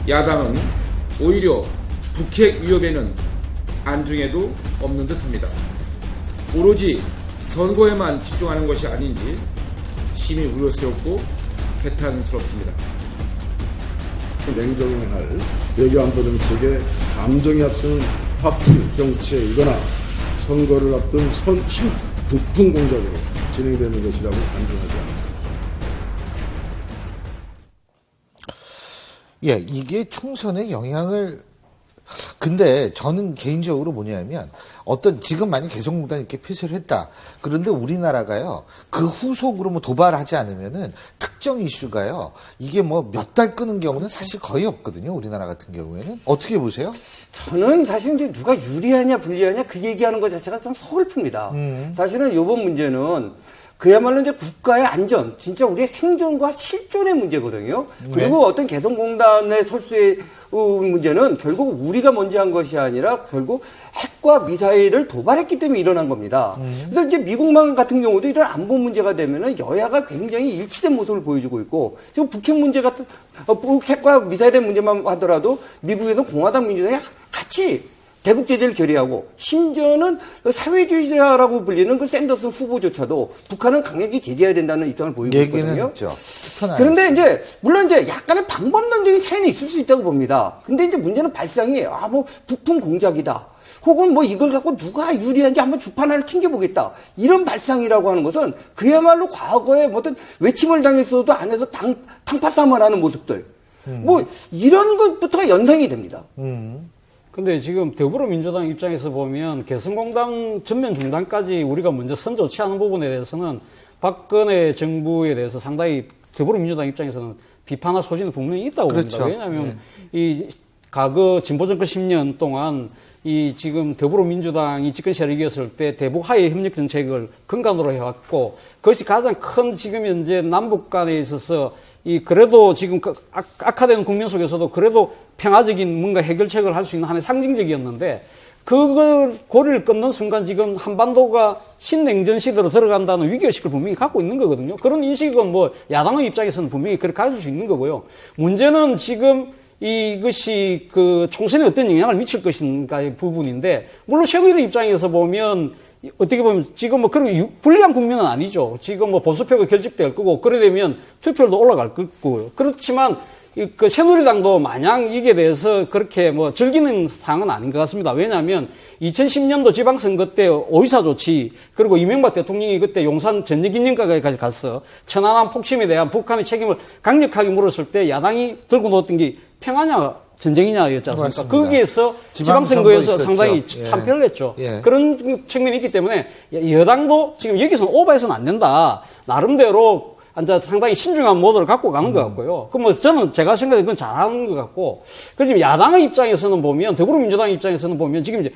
야당은 오히려 북핵 위협에는 안중에도 없는 듯합니다. 오로지 선거에만 집중하는 것이 아닌지 심히 우려스럽고 개탄스럽습니다. 냉정할 외교안보 정책에 감정이 앞서는 파티 정치이거나 선거를 앞둔 북풍 공작으로 진행되는 것이라고 간주하지 않습니다. 예, 이게 총선에 영향을, 근데 저는 개인적으로 뭐냐면, 지금 만약 개성공단이 이렇게 표시를 했다. 그런데 우리나라가요, 그 후속으로 뭐 도발하지 않으면은 특정 이슈가요, 이게 뭐 몇 달 끄는 경우는 사실 거의 없거든요. 우리나라 같은 경우에는. 어떻게 보세요? 저는 사실 이제 누가 유리하냐 불리하냐 그 얘기하는 것 자체가 좀 서글픕니다. 사실은 이번 문제는 그야말로 이제 국가의 안전, 진짜 우리의 생존과 실존의 문제거든요. 그리고 네. 어떤 개성공단의 설수의 문제는 결국 우리가 먼저 한 것이 아니라 결국 핵과 미사일을 도발했기 때문에 일어난 겁니다. 그래서 이제 미국만 같은 경우도 이런 안보 문제가 되면은 여야가 굉장히 일치된 모습을 보여주고 있고, 지금 북핵 문제 같은, 북핵과 미사일의 문제만 하더라도 미국에서 공화당 민주당이 같이 대북 제재를 결의하고, 심지어는 사회주의자라고 불리는 그 샌더스 후보조차도 북한은 강력히 제재해야 된다는 입장을 보이고 있거든요. 있죠. 그런데 이제 물론 이제 약간의 방법론적인 차이는 있을 수 있다고 봅니다. 근데 이제 문제는 발상이 뭐 북풍 공작이다. 혹은 뭐 이걸 갖고 누가 유리한지 한번 주판 하나를 튕겨보겠다. 이런 발상이라고 하는 것은 그야말로 과거에 어떤 외침을 당했어도 안에서 탕파싸움을 하는 모습들. 뭐 이런 것부터가 연상이 됩니다. 근데 지금 더불어민주당 입장에서 보면 개성공단 전면 중단까지 우리가 먼저 선 좋지 않은 부분에 대해서는 박근혜 정부에 대해서 상당히 더불어민주당 입장에서는 비판할 소지는 분명히 있다고 그렇죠. 봅니다. 왜냐하면 이 과거 진보정권 10년 동안 이 지금 더불어민주당이 집권 세력이었을 때 대북 하해 협력 정책을 근간으로 해왔고, 그것이 가장 큰 지금 현재 남북 간에 있어서 그래도 지금 악화되는 국면 속에서도 그래도 평화적인 뭔가 해결책을 할 수 있는 하나의 상징적이었는데, 그걸 고리를 끊는 순간 지금 한반도가 신냉전 시대로 들어간다는 위기의식을 분명히 갖고 있는 거거든요. 그런 인식은 뭐 야당의 입장에서는 분명히 그렇게 가질 수 있는 거고요. 문제는 지금 이것이 그 총선에 어떤 영향을 미칠 것인가의 부분인데, 물론 새누리당 입장에서 보면 어떻게 보면 지금 뭐 그런 불리한 국면은 아니죠. 지금 뭐 보수표가 결집될 거고, 그래 되면 투표율도 올라갈 거고요. 그렇지만 그 새누리당도 마냥 이게 대해서 그렇게 뭐 즐기는 상황은 아닌 것 같습니다. 왜냐하면 2010년도 지방선거 때 오이사 조치, 그리고 이명박 대통령이 그때 용산 전역기념관까지 가서 천안함 폭침에 대한 북한의 책임을 강력하게 물었을 때 야당이 들고 놓았던 게 평화냐 전쟁이냐였지 않습니까? 맞습니다. 거기에서 지방선거에서 상당히 예. 참패를 했죠. 예. 그런 측면이 있기 때문에 여당도 지금 여기서는 오버해서는 안 된다. 나름대로 상당히 신중한 모드를 갖고 가는 것 같고요. 저는 제가 생각해 그건 잘하는 것 같고, 그리고 야당의 입장에서는 보면, 더불어민주당 입장에서는 보면 지금 이제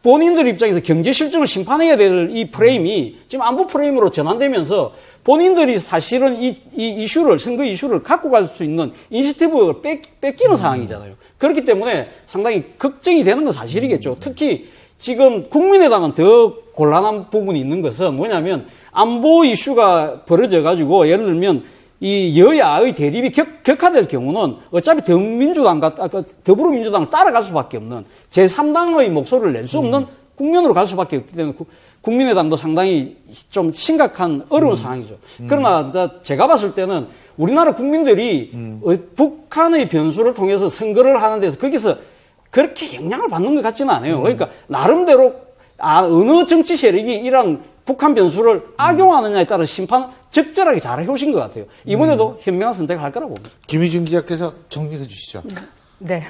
본인들 입장에서 경제 실정을 심판해야 될 이 프레임이 지금 안보 프레임으로 전환되면서 본인들이 사실은 이 이슈를, 선거 이슈를 갖고 갈 수 있는 인시티브를 뺏기는 상황이잖아요. 그렇기 때문에 상당히 걱정이 되는 건 사실이겠죠. 특히 지금 국민의당은 더 곤란한 부분이 있는 것은 뭐냐면, 안보 이슈가 벌어져가지고, 예를 들면, 이 여야의 대립이 격화될 경우는 어차피 더불어민주당을 따라갈 수밖에 없는, 제3당의 목소리를 낼 수 없는 국면으로 갈 수밖에 없기 때문에 국민의당도 상당히 좀 심각한 어려운 상황이죠. 그러나 제가 봤을 때는 우리나라 국민들이 북한의 변수를 통해서 선거를 하는 데서 거기서 그렇게 영향을 받는 것 같지는 않아요. 그러니까 나름대로 어느 정치 세력이 이런 북한 변수를 악용하느냐에 따라 심판 적절하게 잘 해오신 것 같아요. 이번에도 현명한 선택을 할 거라고 봅니다. 김희준 기자께서 정리해 주시죠. 네.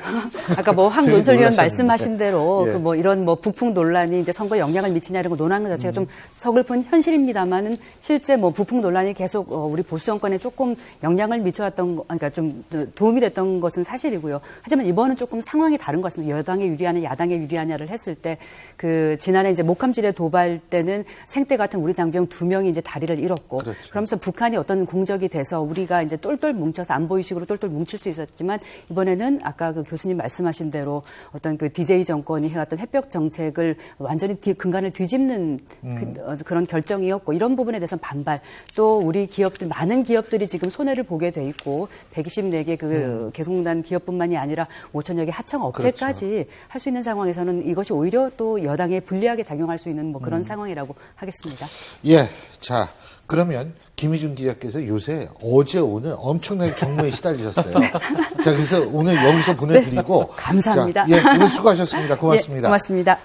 아까 뭐 황 논설위원 놀라셨는데. 말씀하신 대로 예. 그 뭐 이런 뭐 북풍 논란이 이제 선거에 영향을 미치냐 이런 거 논하는 것 자체가 좀 서글픈 현실입니다만은 실제 뭐 북풍 논란이 계속 우리 보수 정권에 조금 영향을 미쳐왔던 그러니까 좀 도움이 됐던 것은 사실이고요. 하지만 이번은 조금 상황이 다른 것 같습니다. 여당에 유리하냐 야당에 유리하냐를 했을 때 그 지난해 이제 목함지대 도발 때는 생떼 같은 우리 장병 2명이 이제 다리를 잃었고 그렇죠. 그러면서 북한이 어떤 공적이 돼서 우리가 이제 똘똘 뭉쳐서 안보 의식으로 똘똘 뭉칠 수 있었지만 이번에는 아까 아까 그 교수님 말씀하신 대로 어떤 그 DJ 정권이 해왔던 햇볕 정책을 완전히 근간을 뒤집는 그런 결정이었고 이런 부분에 대해서 반발. 또 우리 기업들 많은 기업들이 지금 손해를 보게 돼 있고 124개 그 개성공단 기업뿐만이 아니라 5천여 개 하청 업체까지 할 수 있는 상황에서는 이것이 오히려 또 여당에 불리하게 작용할 수 있는 뭐 그런 상황이라고 하겠습니다. 예. 자, 그러면 김희준 기자께서 요새 어제 오늘 엄청나게 경무에 시달리셨어요. 자, 그래서 오늘 여기서 보내드리고. 감사합니다. 자, 예, 오늘 수고하셨습니다. 고맙습니다. 예, 고맙습니다.